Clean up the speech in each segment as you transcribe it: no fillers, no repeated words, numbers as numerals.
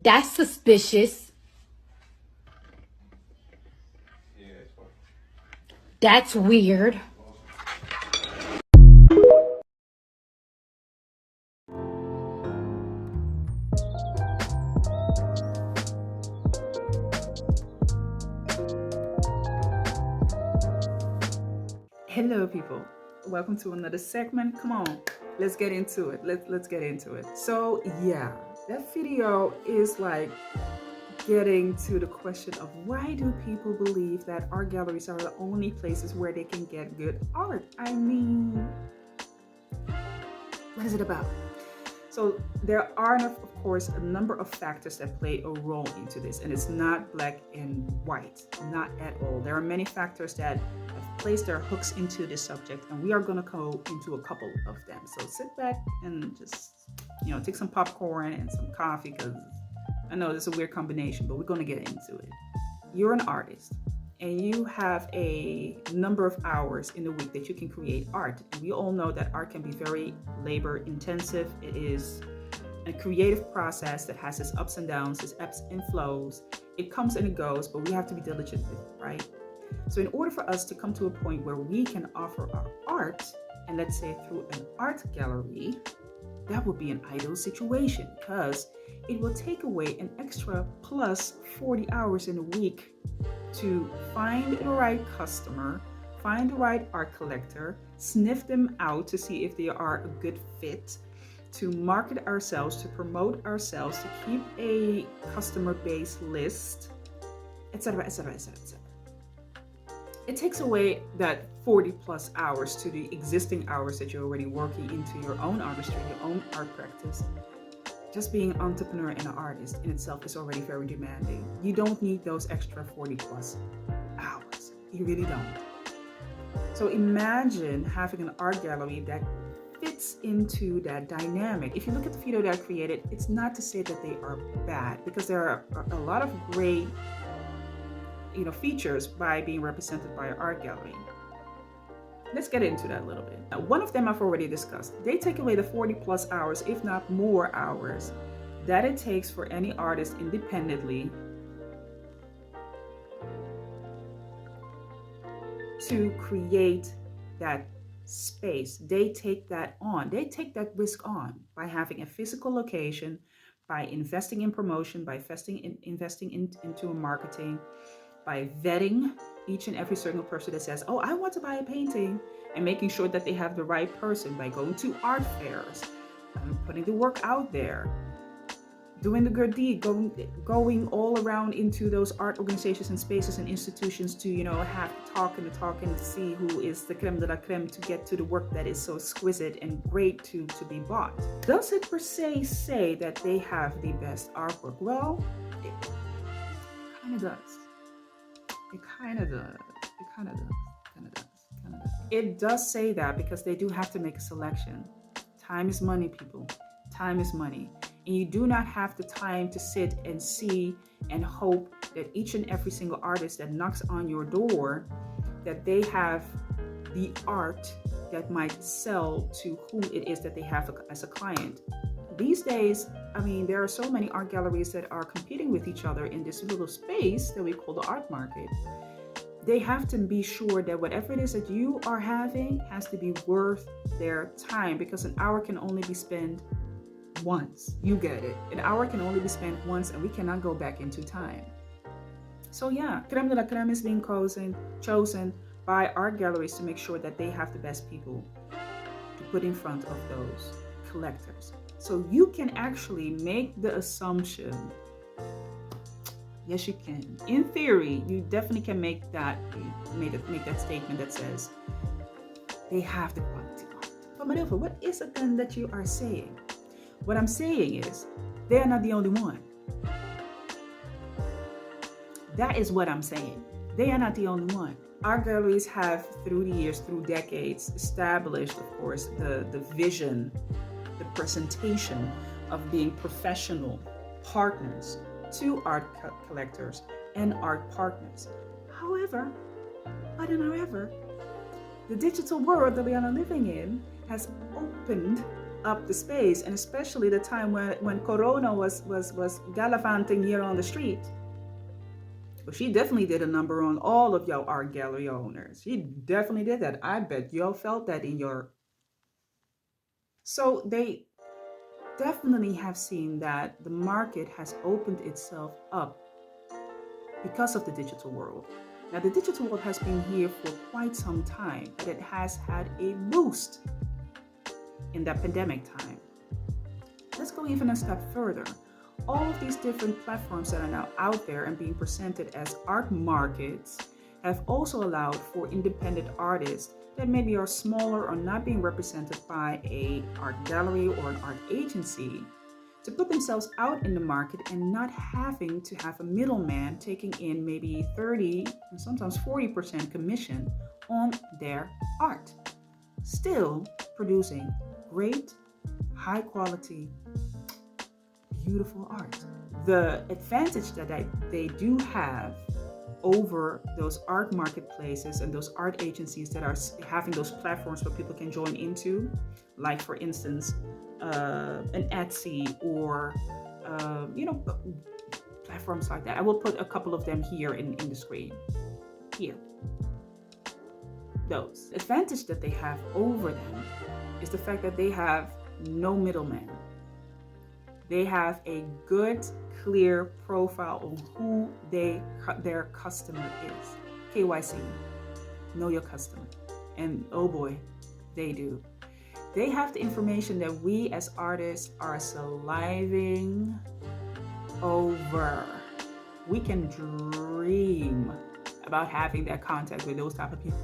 That's suspicious. That's weird. Hello, people. Welcome to another segment. Come on, let's get into it. Let's get into it. So yeah, that video is like getting to the question of why do people believe that art galleries are the only places where they can get good art? I mean, what is it about? So there are, of course, a number of factors that play a role into this, and it's not black and white, not at all. There are many factors that have placed their hooks into this subject, and we are going to go into a couple of them. So sit back and just, take some popcorn and some coffee, because I know this is a weird combination, but we're going to get into it. You're an artist, and you have a number of hours in the week that you can create art. And we all know that art can be very labor intensive. It is a creative process that has its ups and downs, its ebbs and flows. It comes and it goes, but we have to be diligent with it, right? So in order for us to come to a point where we can offer our art, and let's say through an art gallery, that would be an ideal situation, because it will take away an extra plus 40 hours in a week to find the right customer, find the right art collector, sniff them out to see if they are a good fit, to market ourselves, to promote ourselves, to keep a customer base list, etc., etc., etc., etc. It takes away that 40 plus hours to the existing hours that you're already working into your own artistry, your own art practice. Just being an entrepreneur and an artist in itself is already very demanding. You don't need those extra 40 plus hours. You really don't. So imagine having an art gallery that fits into that dynamic. If you look at the video that I created, it's not to say that they are bad, because there are a lot of great features by being represented by an art gallery. Let's get into that a little bit. Now, one of them I've already discussed. They take away the 40 plus hours, if not more hours, that it takes for any artist independently to create that space. They take that on. They take that risk on by having a physical location, by investing in promotion, by investing into marketing, by vetting each and every single person that says, oh, I want to buy a painting, and making sure that they have the right person by going to art fairs, putting the work out there, doing the good deed, going all around into those art organizations and spaces and institutions to, have the talk and see who is the creme de la creme to get to the work that is so exquisite and great to be bought. Does it per se say that they have the best artwork? Well, it kind of does. It kind of does. It does say that because they do have to make a selection. Time is money, people. Time is money. And you do not have the time to sit and see and hope that each and every single artist that knocks on your door, that they have the art that might sell to whom it is that they have as a client. These days, there are so many art galleries that are competing with each other in this little space that we call the art market. They have to be sure that whatever it is that you are having has to be worth their time, because an hour can only be spent once. You get it. An hour can only be spent once, and we cannot go back into time. So yeah, creme de la creme is being chosen by art galleries to make sure that they have the best people to put in front of those collectors. So you can actually make the assumption, yes you can. In theory, you definitely can make that statement that says they have the quality art. But Marilfa, what is it then that you are saying? What I'm saying is they are not the only one. That is what I'm saying. They are not the only one. Art galleries have, through the years, through decades, established, of course, the vision, the presentation of being professional partners to art collectors and art partners. However, the digital world that we are living in has opened up the space, and especially the time when Corona was gallivanting here on the street. Well, she definitely did a number on all of y'all art gallery owners. She definitely did that. I bet y'all felt that in your. So they definitely have seen that the market has opened itself up because of the digital world. Now, the digital world has been here for quite some time, but it has had a boost in that pandemic time. Let's go even a step further. All of these different platforms that are now out there and being presented as art markets have also allowed for independent artists that maybe are smaller or not being represented by a art gallery or an art agency to put themselves out in the market and not having to have a middleman taking in maybe 30 and sometimes 40% commission on their art. Still producing great, high quality, beautiful art. The advantage that they do have over those art marketplaces and those art agencies that are having those platforms where people can join into, like for instance, an Etsy or platforms like that. I will put a couple of them here in the screen. Here. Those. The advantage that they have over them is the fact that they have no middleman. They have a good, clear profile on who their customer is. KYC, know your customer. And oh boy, they do. They have the information that we as artists are saliving over. We can dream about having that contact with those type of people.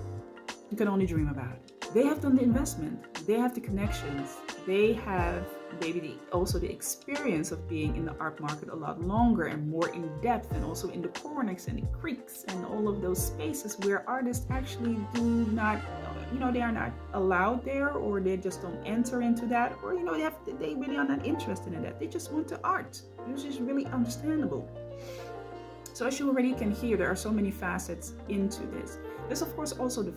You can only dream about it. They have done the investment. They have the connections. They have maybe also the experience of being in the art market a lot longer and more in depth, and also in the corners and the creeks and all of those spaces where artists actually do not, they are not allowed there, or they just don't enter into that, or they really are not interested in that. They just want the art, which is really understandable. So as you already can hear, there are so many facets into this. There's of course also the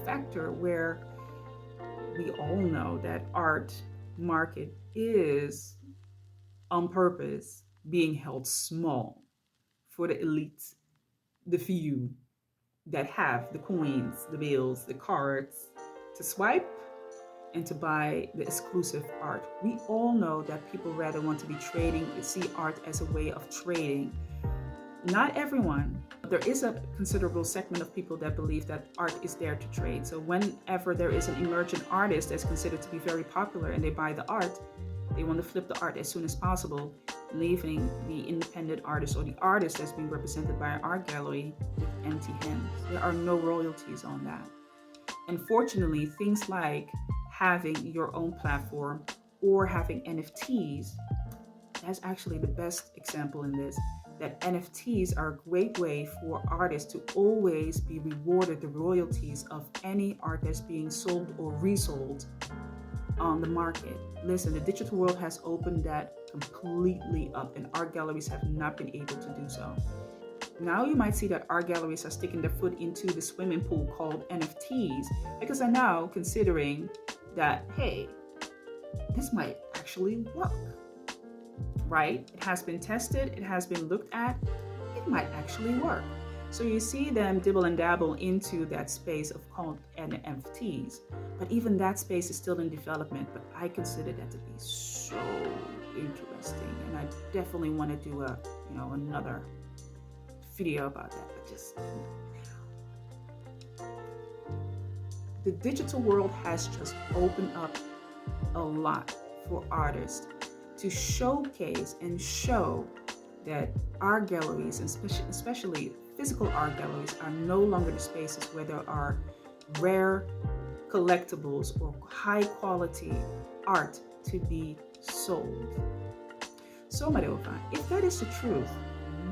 factor where we all know that art market is on purpose being held small for the elites, the few that have the coins, the bills, the cards to swipe and to buy the exclusive art. We all know that people rather want to be trading, see art as a way of trading. Not everyone. There is a considerable segment of people that believe that art is there to trade. So whenever there is an emergent artist that's considered to be very popular and they buy the art, they want to flip the art as soon as possible, leaving the independent artist or the artist that's being represented by an art gallery with empty hands. There are no royalties on that. Unfortunately, things like having your own platform or having NFTs, that's actually the best example in this. That NFTs are a great way for artists to always be rewarded the royalties of any art that's being sold or resold on the market. Listen, the digital world has opened that completely up, and art galleries have not been able to do so. Now you might see that art galleries are sticking their foot into the swimming pool called NFTs, because they're now considering that, hey, this might actually work. Right? It has been tested, it has been looked at, it might actually work. So you see them dibble and dabble into that space of called NFTs. But even that space is still in development, but I consider that to be so interesting. And I definitely want to do another video about that. But just the digital world has just opened up a lot for artists to showcase and show that art galleries, and especially physical art galleries, are no longer the spaces where there are rare collectibles or high quality art to be sold. So Madova, if that is the truth,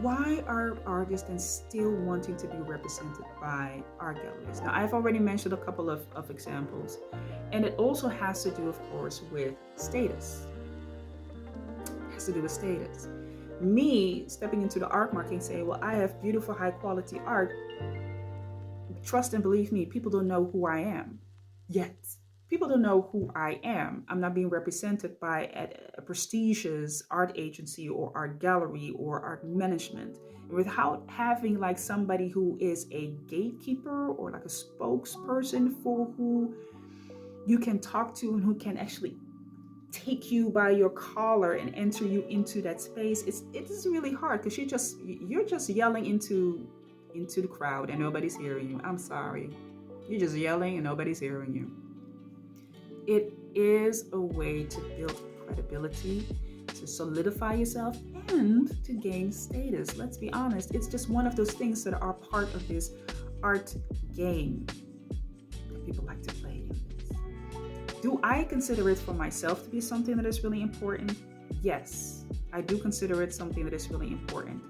why are artists then still wanting to be represented by art galleries? Now, I've already mentioned a couple of examples, and it also has to do, of course, with status. To do with status. Me stepping into the art market and saying, well, I have beautiful high quality art. Trust and believe me, people don't know who I am yet. people don't know who I am. I'm not being represented by a prestigious art agency or art gallery or art management. Without having like somebody who is a gatekeeper or like a spokesperson for who you can talk to and who can actually take you by your collar and enter you into that space, it is really hard because you're just yelling into the crowd and nobody's hearing you. I'm sorry. You're just yelling and nobody's hearing you. It is a way to build credibility, to solidify yourself, and to gain status. Let's be honest, it's just one of those things that are part of this art game that people like to play. Do I consider it for myself to be something that is really important? Yes, I do consider it something that is really important.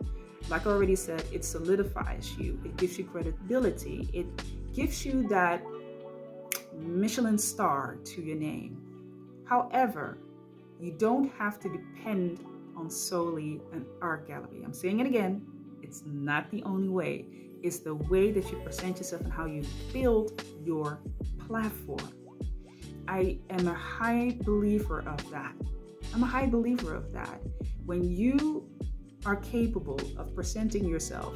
Like I already said, it solidifies you. It gives you credibility. It gives you that Michelin star to your name. However, you don't have to depend on solely an art gallery. I'm saying it again, it's not the only way. It's the way that you present yourself and how you build your platform. I am a high believer of that. When you are capable of presenting yourself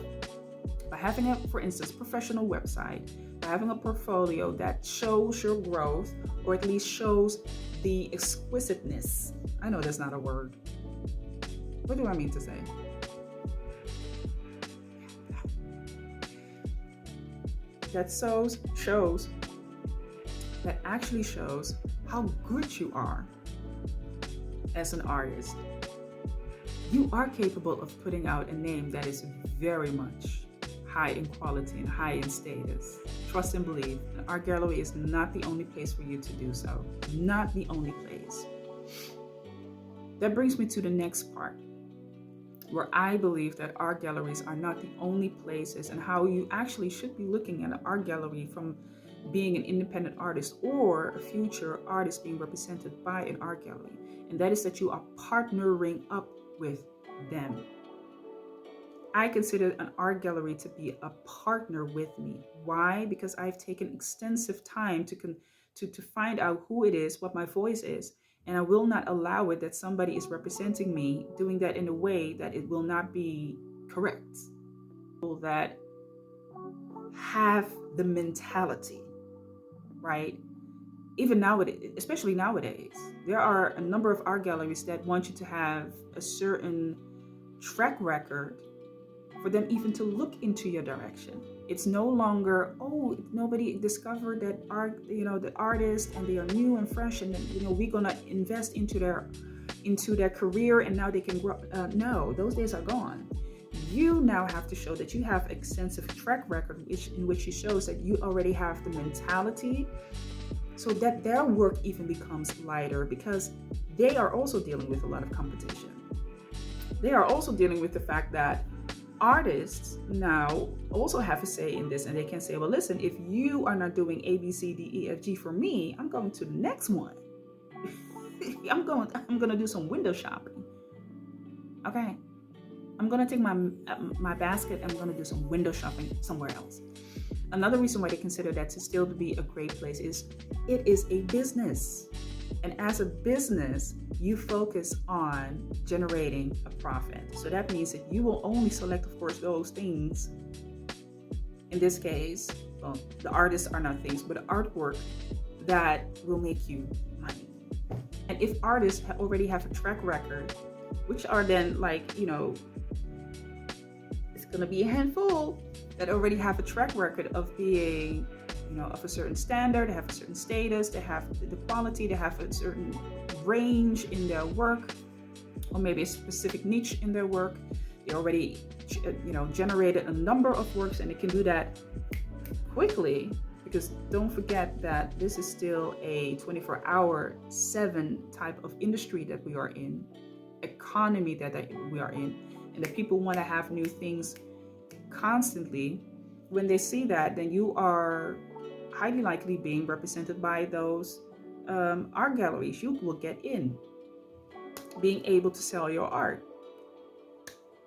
by having a, for instance, professional website, by having a portfolio that shows your growth or at least shows the exquisiteness. I know that's not a word. What do I mean to say? That actually shows how good you are as an artist. You are capable of putting out a name that is very much high in quality and high in status. Trust and believe, an art gallery is not the only place for you to do so. Not the only place. That brings me to the next part, where I believe that art galleries are not the only places and how you actually should be looking at an art gallery from being an independent artist or a future artist being represented by an art gallery. And that is that you are partnering up with them. I consider an art gallery to be a partner with me. Why? Because I've taken extensive time to find out who it is, what my voice is, and I will not allow it that somebody is representing me, doing that in a way that it will not be correct. People that have the mentality, right? Even nowadays, especially nowadays, there are a number of art galleries that want you to have a certain track record for them even to look into your direction. It's no longer, oh, nobody discovered that art, the artist, and they are new and fresh, and then, we're gonna invest into their career, and now they can grow. No, those days are gone. You now have to show that you have extensive track record, in which you shows that you already have the mentality, so that their work even becomes lighter, because they are also dealing with a lot of competition. They are also dealing with the fact that artists now also have a say in this, and they can say, well, listen, if you are not doing A, B, C, D, E, F, G for me, I'm going to the next one. I'm going to do some window shopping. Okay. I'm going to take my basket and I'm going to do some window shopping somewhere else. Another reason why they consider that to still be a great place is it is a business. And as a business, you focus on generating a profit. So that means that you will only select, of course, those things. In this case, well, the artists are not things, but artwork that will make you money. And if artists already have a track record, which are then it's going to be a handful that already have a track record of being, of a certain standard, they have a certain status, they have the quality, they have a certain range in their work, or maybe a specific niche in their work. They already, generated a number of works, and they can do that quickly, because don't forget that this is still a 24/7 type of industry that we are in, economy that we are in, and that people want to have new things constantly. When they see that, then you are highly likely being represented by those art galleries. You will get in, being able to sell your art,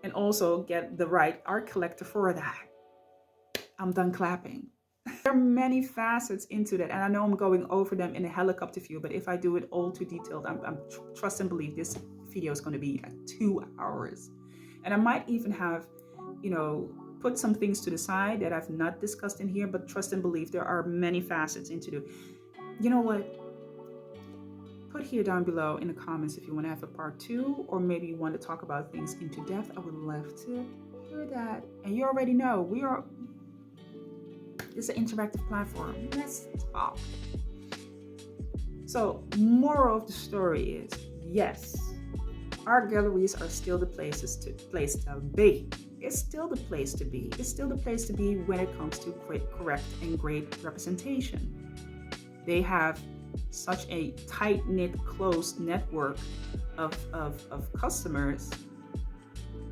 and also get the right art collector for that. I'm done clapping. There are many facets into that, and I know I'm going over them in a helicopter view, but if I do it all too detailed, I'm trust and believe this video is going to be like 2 hours. And I might even have, you know, put some things to the side that I've not discussed in here, but trust and believe there are many facets into it. You know what? Put here down below in the comments if you want to have a part 2, or maybe you want to talk about things into depth. I would love to hear that. And you already know it's an interactive platform. Let's talk. So, moral of the story is, yes, art galleries are still the place to be. It's still the place to be. It's still the place to be when it comes to correct and great representation. They have such a tight-knit, close network of customers.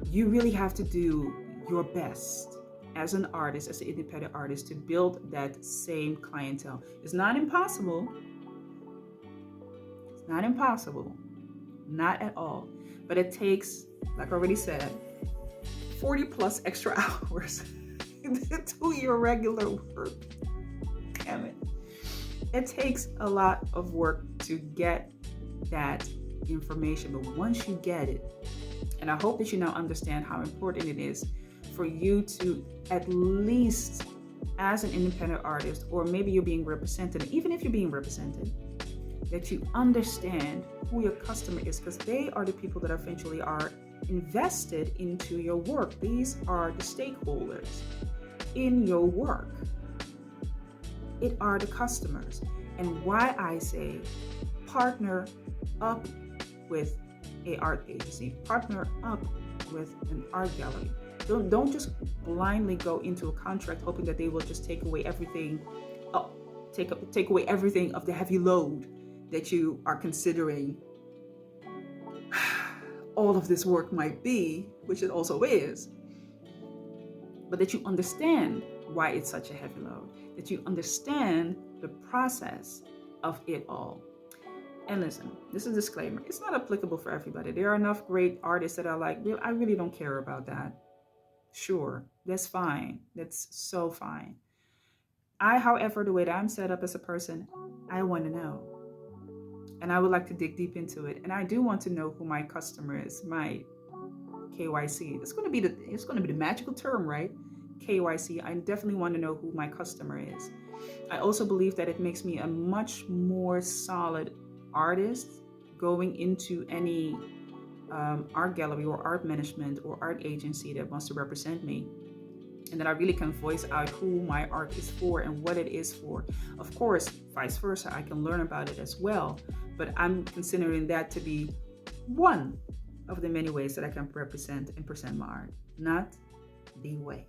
You really have to do your best as an artist, as an independent artist, to build that same clientele. It's not impossible. It's not impossible. Not at all. But it takes, like I already said, 40 plus extra hours to your regular work. Damn it. It takes a lot of work to get that information, but once you get it, and I hope that you now understand how important it is for you to, at least as an independent artist, or maybe you're being represented, even if you're being represented, that you understand who your customer is, because they are the people that eventually are invested into your work. These are the stakeholders in your work. It are the customers. And why I say partner up with a art agency, partner up with an art gallery. Don't just blindly go into a contract hoping that they will just take away everything, take away everything of the heavy load that you are considering all of this work might be, which it also is, but that you understand why it's such a heavy load, that you understand the process of it all. And listen, this is a disclaimer. It's not applicable for everybody. There are enough great artists that are like, I really don't care about that. Sure, that's fine. That's so fine. However, the way that I'm set up as a person, I want to know. And I would like to dig deep into it. And I do want to know who my customer is, my KYC. It's going to be the magical term, right? KYC. I definitely want to know who my customer is. I also believe that it makes me a much more solid artist going into any art gallery or art management or art agency that wants to represent me, and that I really can voice out who my art is for and what it is for. Of course, vice versa, I can learn about it as well, but I'm considering that to be one of the many ways that I can represent and present my art, not the way.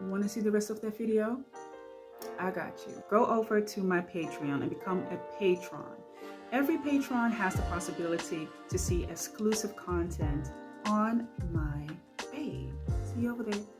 You want to see the rest of that video? I got you. Go over to my Patreon and become a patron. Every patron has the possibility to see exclusive content on my page. See you over there.